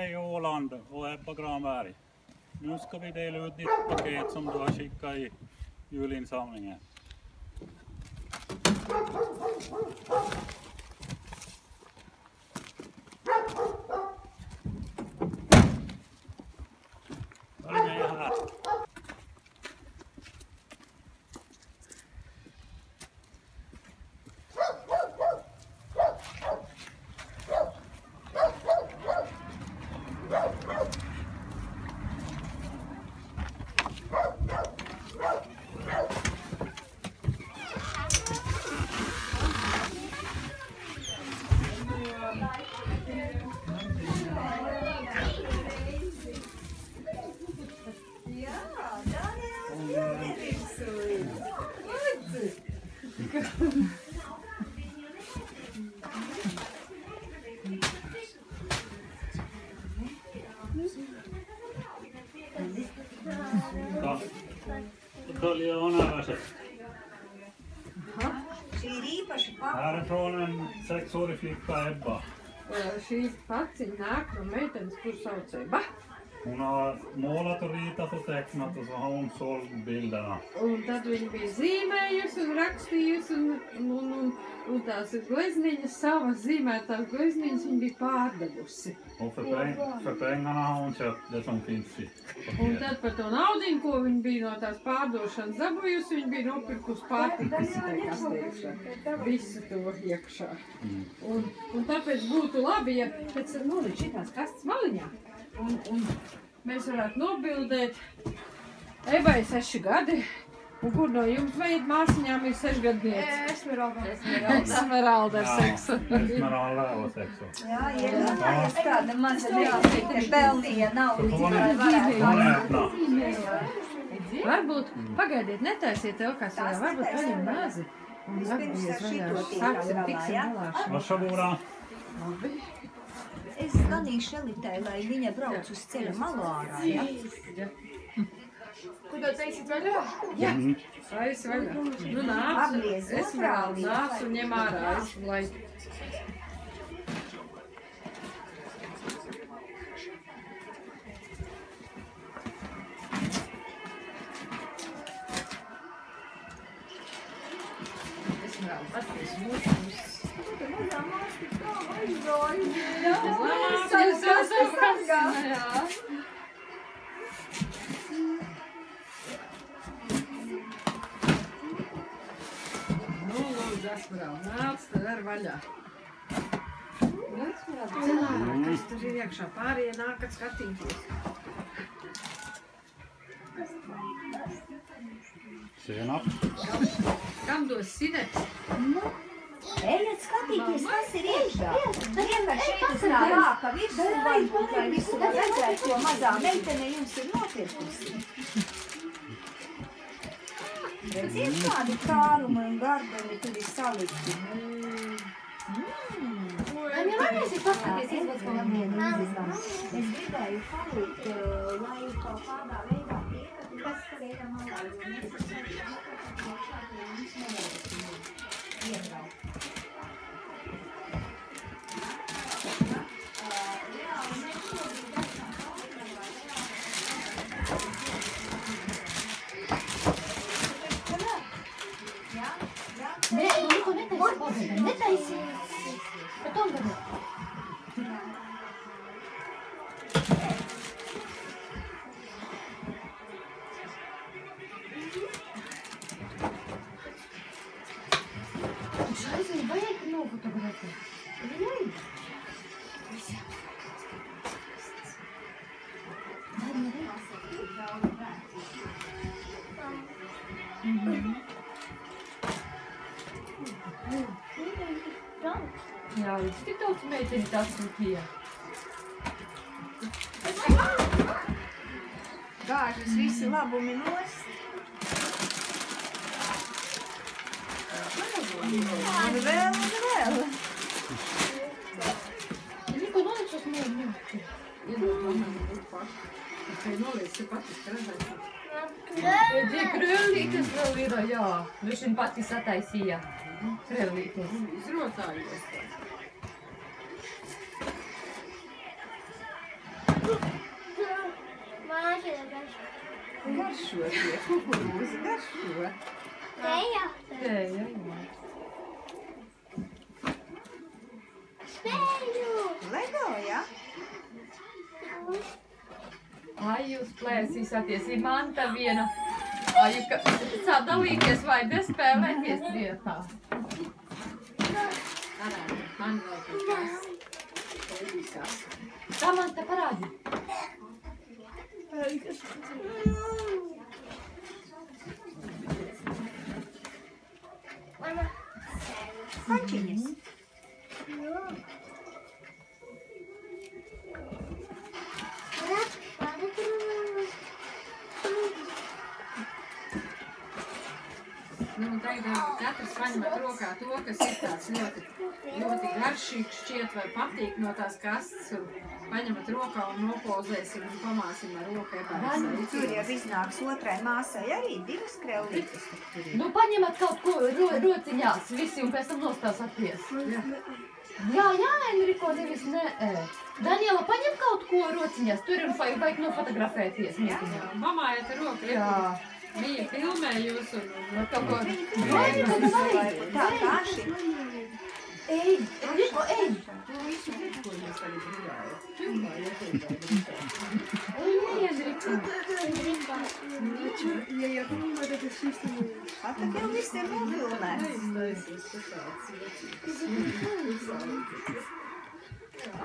Hej Åland och Ebba Granberg. Nu ska vi dela ut ditt paket som du har skickat i julinsamlingen. Följ med här. Tölja on äväset. Här är från en 6-årig flicka Ebba. Šīs pats ir nāk no meitenes, kur sauc Ebba. Hon har målat och ritat och tecknat och så har hon sålt bilderna. Un tad viņa bija zīmējusi un rakstījusi un tās glezniņas, savas zīmētās glezniņas viņa bija pārdevusi. Och för pengarna har hon köpt det som finns i Un paketet. tad par to naudiņu, ko viņa bija no tās pārdošanas dabūjusi, viņa bija nopirkusi pārtikas kastēkšā. Visu to iekšā. Un tāpēc būtu labi, ja pēc tam nolikt šitās kastes maliņā. Un mēs varētu nobildēt. Ebai 6 gadi. Un kur no jums vajag māsiņām ir 6 gadnieci? Esmeralda ar seksu. Esmeralda ar seksu. Jā, iedomājies kāda maza meitene pelnīja naudu, lai varētu. Varbūt, pagaidiet, netaisiet tev kā savā, varbūt paņem mazi. Un atbies vaļā, sāksim, tiksim galā. Varsågoda. Labi. Es zvanīšu Elitai, lai viņa brauc uz ceļa malu ārā, ja? Ko tu teisit vaļā? Jā, aiz vaļā. Nu nāc, Esmeralda nāc un ņem ārā, lai... Esmeralda, pasties mūs. Mazā māsti kā aizgājas. Jā. Nu, lūdzu, Esmeralda, nāc, tad ar vaļā. Esmeralda, kas tur ir iekšā, pārējie nākat skatīties. Senap. Kam dos sinets? Ejiet skatīties, kas ir iekšā. Vienkārši šeit uz tā vāka virsū, varbūt, lai visu var redzēt, ko mazā meitene jums ir nopirkusi. Redziet, kādi kārumi un gardeni tur ir salikti. Viņa varēs ir paskaties, izvats. Es gribēju palūgt, lai kaut kādā veidā piekatu, kas ceļa malā, jo mēs esam iekšā, jo mums nevarēsim iebraukt. Nē, tu neko netaisi pagaidām. Netaisi. Bet on tagad. Šaizēji vajag nofotografēt. Vajag. Jā, viņš tik daudz meiteņi atsūtīja. Gāžas visi labumi nost. Un vēl. Niko nolikšos mīļu. Iedod man būt paši. Es tevi nolieku pati strādāt. Krēlītes vēl ir, jā. Viņš viņu pati sataisīja. Krēlītes. Izrotājos. garšo tie kukurūzi, garšo. Teja. Tēja, jā. Spēļu. Lego, ja? Ai, jūs plēsīsāties, ir manta viena. Ai, ka sadalīties vai nespēlēties vietā. Man vēl kaut kas. Tā man te parādi. Končiņas. Nu, tagad katrs paņemat rokā to, kas ir tāds ļoti garšīgs šķiet vai patīk no tās kastes. Un paņemat rokā un nopozēsim un pamāsim ar roku ebārs. Tur jau iznāks otrai māsai arī divas krellītes. Nu, paņemat kaut ko rociņās visi un pēc tam nostāsāties. Jā, Enriko, nevis nē. Daniela, paņem kaut ko rociņās, tur ir vajag nofotografēties. Mamājiet ar roku, Jā. Viņa filmē jūs un Kaut ko. Tā paši. Ej, Enriko, ej! tu visu zini, ko jūs tagad runājat. Filmājiet. Tā jau visiem nofilmēts. Aiztaisies, ka tāds vecīgs.